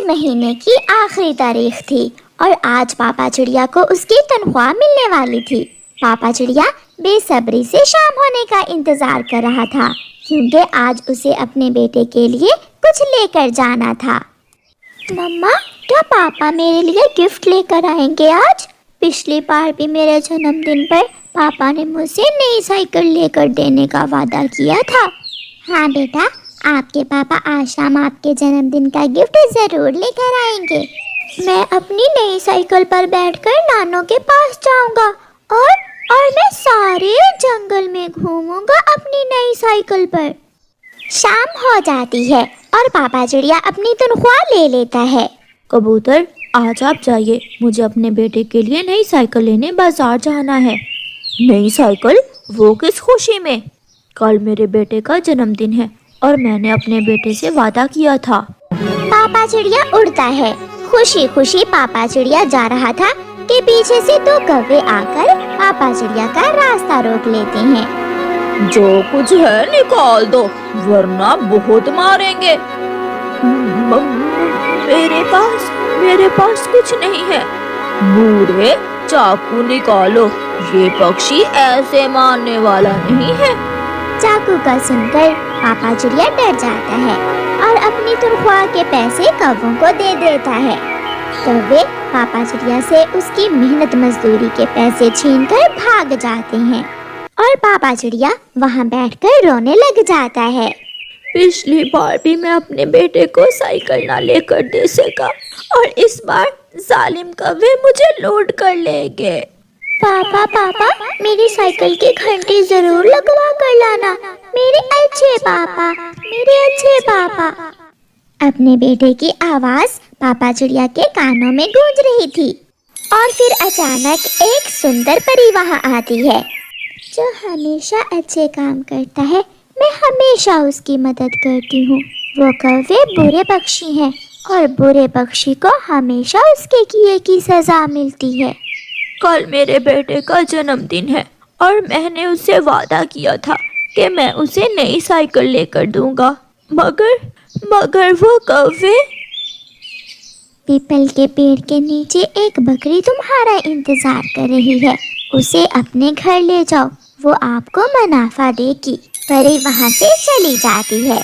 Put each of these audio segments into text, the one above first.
महीने की आखिरी तारीख थी और आज पापा चिड़िया को उसकी तनख्वाह मिलने वाली थी। पापा चिड़िया बेसब्री से शाम होने का इंतजार कर रहा था क्योंकि आज उसे अपने बेटे के लिए कुछ लेकर जाना था। मम्मा, क्या पापा मेरे लिए गिफ्ट लेकर आएंगे आज? पिछली बार भी मेरे जन्मदिन पर पापा ने मुझे नई साइकिल लेकर देने का वादा किया था। हाँ बेटा, आपके पापा आज शाम आपके जन्मदिन का गिफ्ट ज़रूर लेकर आएंगे। मैं अपनी नई साइकिल पर बैठकर नानों के पास जाऊंगा और मैं सारे जंगल में घूमूंगा अपनी नई साइकिल पर। शाम हो जाती है और पापा चिड़िया अपनी तनख्वाह ले लेता है। कबूतर, आज आप जाइए, मुझे अपने बेटे के लिए नई साइकिल लेने बाजार जाना है। नई साइकिल? वो किस खुशी में? कल मेरे बेटे का जन्मदिन है और मैंने अपने बेटे से वादा किया था। पापा चिड़िया उड़ता है। खुशी खुशी पापा चिड़िया जा रहा था कि पीछे से दो कौवे आकर पापा चिड़िया का रास्ता रोक लेते हैं। जो कुछ है निकाल दो वरना बहुत मारेंगे। मेरे पास कुछ नहीं है। बूढ़े, चाकू निकालो, ये पक्षी ऐसे मारने वाला नहीं है। चाकू का सुनकर पापा चिड़िया डर जाता है और अपनी तनख्वाह के पैसे कौवों को दे देता है। कौवे पापा चिड़िया से उसकी मेहनत मजदूरी के पैसे छीनकर भाग जाते हैं और पापा चिड़िया वहाँ बैठकर रोने लग जाता है। पिछली बार भी मैं अपने बेटे को साइकिल ना लेकर दे सका और इस बार जालिम कौवे मुझे लूट कर ले गए। पापा, मेरी साइकिल की घंटी जरूर लगवा कर लाना, मेरे अच्छे पापा। अपने बेटे की आवाज पापा चिड़िया के कानों में गूंज रही थी और फिर अचानक एक सुंदर परी वहाँ आती है जो हमेशा अच्छे काम करता है। मैं हमेशा उसकी मदद करती हूँ। वो कौवे बुरे पक्षी हैं और बुरे पक्षी को हमेशा उसके किए की सजा मिलती है। कल मेरे बेटे का जन्मदिन है और मैंने उससे वादा किया था कि मैं उसे नई साइकिल लेकर दूंगा, मगर वो कौवे। पीपल के पेड़ के नीचे एक बकरी तुम्हारा इंतजार कर रही है। उसे अपने घर ले जाओ, वो आपको मुनाफा देगी। परी वहाँ से चली जाती है।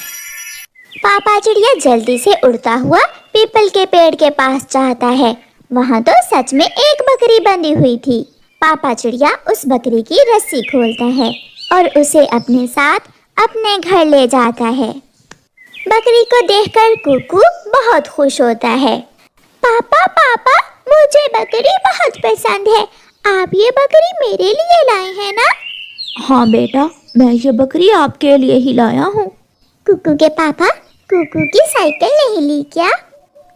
पापा चिड़िया जल्दी से उड़ता हुआ पीपल के पेड़ के पास जाता है। वहाँ तो सच में एक बकरी बंधी हुई थी। पापा चिड़िया उस बकरी की रस्सी खोलता है और उसे अपने साथ अपने घर ले जाता है। बकरी को देखकर कुकू बहुत खुश होता है। पापा, मुझे बकरी बहुत पसंद है। आप ये बकरी मेरे लिए लाए हैं ना? हाँ बेटा, मैं ये बकरी आपके लिए ही लाया हूँ। कुकू के पापा, कुकू की साइकिल नहीं ली क्या?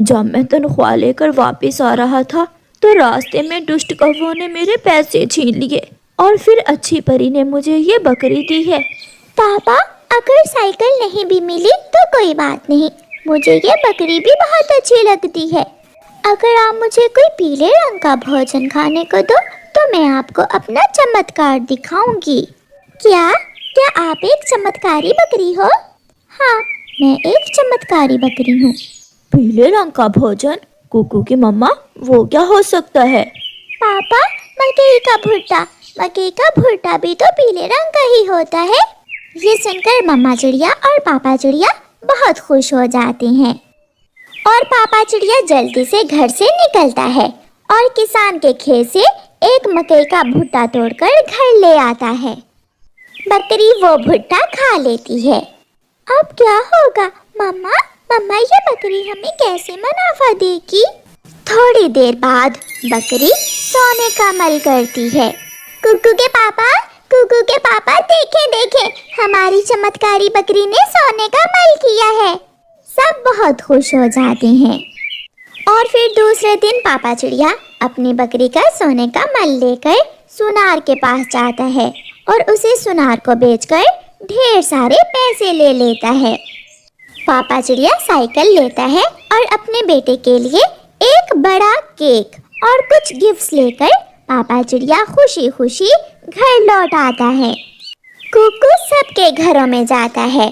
जब मैं तनख्वाह लेकर वापस आ रहा था तो रास्ते में दुष्ट कौवों ने मेरे पैसे छीन लिए और फिर अच्छी परी ने मुझे ये बकरी दी है। पापा, अगर साइकिल नहीं भी मिली तो कोई बात नहीं, मुझे ये बकरी भी बहुत अच्छी लगती है। अगर आप मुझे कोई पीले रंग का भोजन खाने को दो तो मैं आपको अपना चमत्कार दिखाऊंगी। क्या आप एक चमत्कारी बकरी हो? हाँ, मैं एक चमत्कारी बकरी हूँ। पीले रंग का भोजन? कुकू की मम्मा, वो क्या हो सकता है? पापा, मकई का भुट्टा भी तो पीले रंग का ही होता है। ये सुनकर मम्मा चिड़िया और पापा चिड़िया बहुत खुश हो जाते हैं और पापा चिड़िया जल्दी से घर से निकलता है और किसान के खेत से एक मकई का भुट्टा तोड़कर घर ले आता है। बकरी वो भुट्टा खा लेती है। अब क्या होगा? मम्मा, ये बकरी हमें कैसे मुनाफा देगी? थोड़ी देर बाद बकरी सोने का मल करती है। कुकू के पापा, देखें, हमारी चमत्कारी बकरी ने सोने का मल किया है। सब बहुत खुश हो जाते हैं और फिर दूसरे दिन पापा चिड़िया अपनी बकरी का सोने का मल लेकर सुनार के पास जाता है और उसे सुनार को बेचकर ढेर सारे पैसे ले लेता है। पापा चिड़िया साइकिल लेता है और अपने बेटे के लिए एक बड़ा केक और कुछ गिफ्ट्स लेकर पापा चिड़िया खुशी खुशी घर लौट आता है। कुकू सबके घरों में जाता है।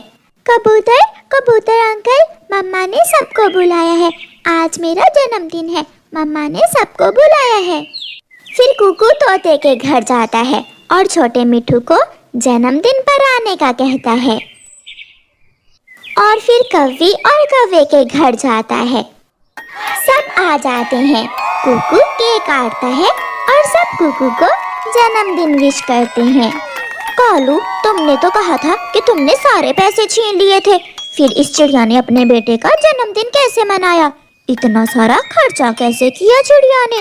कबूतर अंकल, मम्मा ने सबको बुलाया है, आज मेरा जन्मदिन है, मम्मा ने सबको बुलाया है। फिर कुकू तोते के घर जाता है और छोटे मिट्ठू को जन्मदिन पर आने का कहता है। और फिर कव्वी और कव्वे के घर जाता है। सब आ जाते हैं। कुकू केक काटता है और सब कुकू को जन्मदिन विश करते हैं। कालू, तुमने तो कहा था कि तुमने सारे पैसे छीन लिए थे, फिर इस चिड़िया ने अपने बेटे का जन्मदिन कैसे मनाया? इतना सारा खर्चा कैसे किया चिड़िया ने?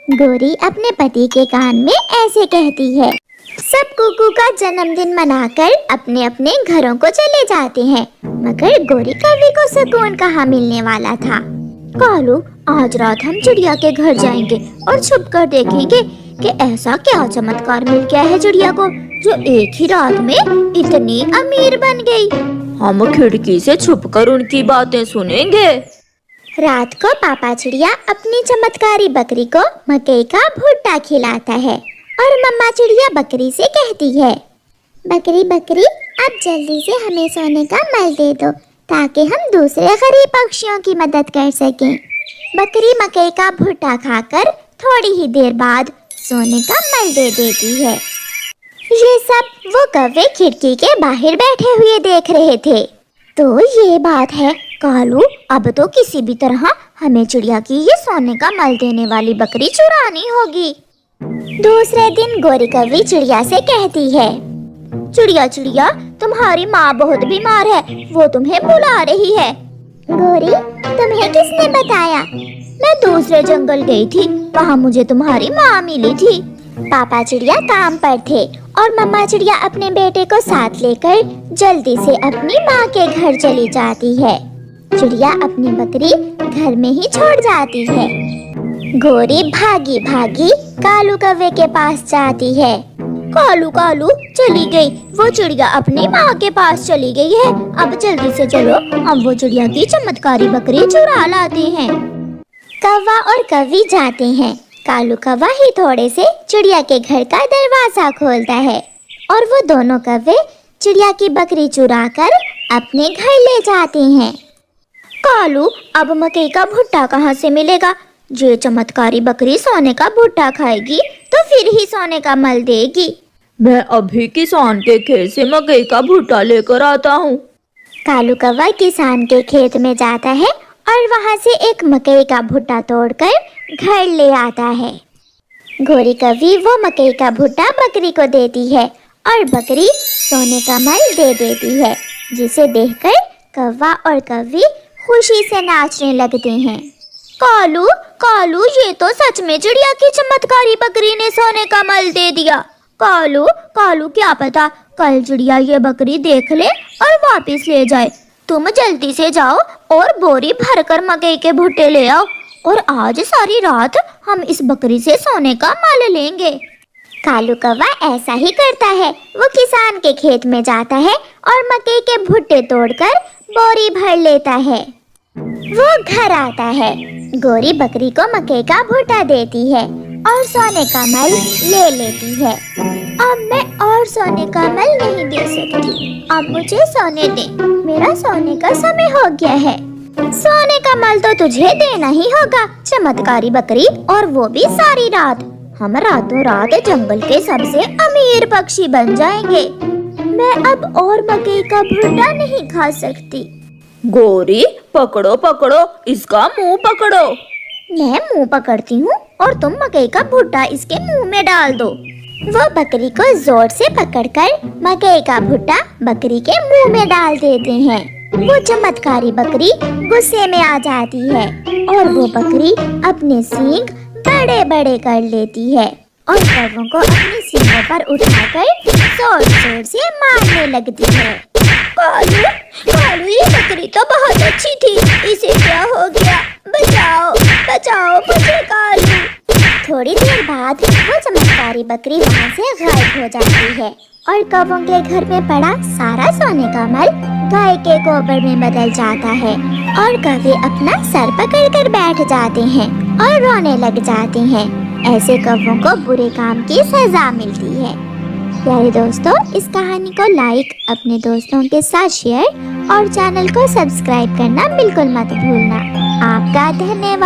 गोरी अपने पति के कान में ऐसे कहती है। सब कुकू का जन्मदिन मनाकर अपने अपने घरों को चले जाते हैं, मगर गोरी कव्वी को सुकून कहाँ मिलने वाला था। कालू, आज रात हम चिड़िया के घर जाएंगे और छुप कर देखेंगे कि ऐसा क्या चमत्कार मिल गया है चिड़िया को जो एक ही रात में इतनी अमीर बन गई। हम खिड़की से छुपकर उनकी बातें सुनेंगे। रात को पापा चिड़िया अपनी चमत्कारी बकरी को मकई का भुट्टा खिलाता है और मम्मा चिड़िया बकरी से कहती है, बकरी बकरी, अब जल्दी से हमें सोने का मल दे दो ताकि हम दूसरे गरीब पक्षियों की मदद कर सकें। बकरी मकई का भुट्टा खाकर थोड़ी ही देर बाद सोने का मल दे देती है। ये सब वो कव्वे खिड़की के बाहर बैठे हुए देख रहे थे। तो ये बात है कालू, अब तो किसी भी तरह हमें चिड़िया की ये सोने का मल देने वाली बकरी चुरानी होगी। दूसरे दिन गोरी कव्वी चिड़िया से कहती है, चिड़िया चिड़िया, तुम्हारी माँ बहुत बीमार है, वो तुम्हें बुला रही है। गोरी, तुम्हें किसने बताया? मैं दूसरे जंगल गई थी, वहाँ मुझे तुम्हारी माँ मिली थी। पापा चिड़िया काम पर थे और मम्मा चिड़िया अपने बेटे को साथ लेकर जल्दी से अपनी माँ के घर चली जाती है। चिड़िया अपनी बकरी घर में ही छोड़ जाती है। गोरी भागी भागी कालू कव्वे के पास जाती है। कालू कालू, चली गई वो चिड़िया, अपनी माँ के पास चली गई है। अब जल्दी से चलो, हम वो चिड़िया की चमत्कारी बकरी चुरा लाते हैं। कौवा और कव्वी जाते हैं। कालू कौवा ही थोड़े से चिड़िया के घर का दरवाजा खोलता है और वो दोनों कौवे चिड़िया की बकरी चुरा कर अपने घर ले जाते हैं। कालू, अब मकई का भुट्टा कहाँ से मिलेगा? जो चमत्कारी बकरी सोने का भुट्टा खाएगी तो फिर ही सोने का मल देगी। मैं अभी किसान के खेत से मकई का भुट्टा लेकर आता हूँ। कालू कौवा किसान के खेत में जाता है और वहाँ से एक मकई का भुट्टा तोड़कर घर ले आता है। गोरी कव्वी वो मकई का भुट्टा बकरी को देती है और बकरी सोने का मल दे देती है, जिसे देखकर कौवा और कव्वी खुशी से नाचने लगते हैं। कालू कालू, ये तो सच में चिड़िया की चमत्कारी बकरी ने सोने का मल दे दिया। कालू कालू, क्या पता कल चिड़िया ये बकरी देख ले और वापस ले जाए। तुम जल्दी से जाओ और बोरी भरकर मकई के भुट्टे ले आओ और आज सारी रात हम इस बकरी से सोने का मल लेंगे। कालू कौवा ऐसा ही करता है। वो किसान के खेत में जाता है और मकई के भुट्टे तोड़कर बोरी भर लेता है। वो घर आता है। गोरी बकरी को मकई का भुट्टा देती है और सोने का मल ले लेती है। अब मैं और सोने का मल नहीं दे सकती, अब मुझे सोने दे, मेरा सोने का समय हो गया है। सोने का मल तो तुझे देना ही होगा चमत्कारी बकरी, और वो भी सारी रात। हम रातों रात जंगल के सबसे अमीर पक्षी बन जाएंगे। मैं अब और मकई का भुट्टा नहीं खा सकती। गोरी, पकड़ो पकड़ो, इसका मुंह पकड़ो। मैं मुंह पकड़ती हूँ और तुम मकई का भुट्टा इसके मुंह में डाल दो। वो बकरी को जोर से पकड़कर मकई का भुट्टा बकरी के मुंह में डाल देते हैं। वो चमत्कारी बकरी गुस्से में आ जाती है और वो बकरी अपने सींग बड़े बड़े कर लेती है और कौवों को अपनी सींगों पर उठाकर जोर जोर से मारने लगती है। कालू कालू, ये बकरी तो बहुत अच्छी थी, इसे क्या हो गया? बचाओ बचाओ मुझे कालू। थोड़ी देर बाद वो चमत्कारी बकरी वहाँ से गायब हो जाती है और कौवों के घर में पड़ा सारा सोने का मल गाय के गोबर में बदल जाता है और कौवे अपना सर पकड़कर बैठ जाते हैं और रोने लग जाते हैं। ऐसे कौवों को बुरे काम की सजा मिलती है। प्यारे दोस्तों, इस कहानी को लाइक, अपने दोस्तों के साथ शेयर और चैनल को सब्सक्राइब करना बिल्कुल मत भूलना। आपका धन्यवाद।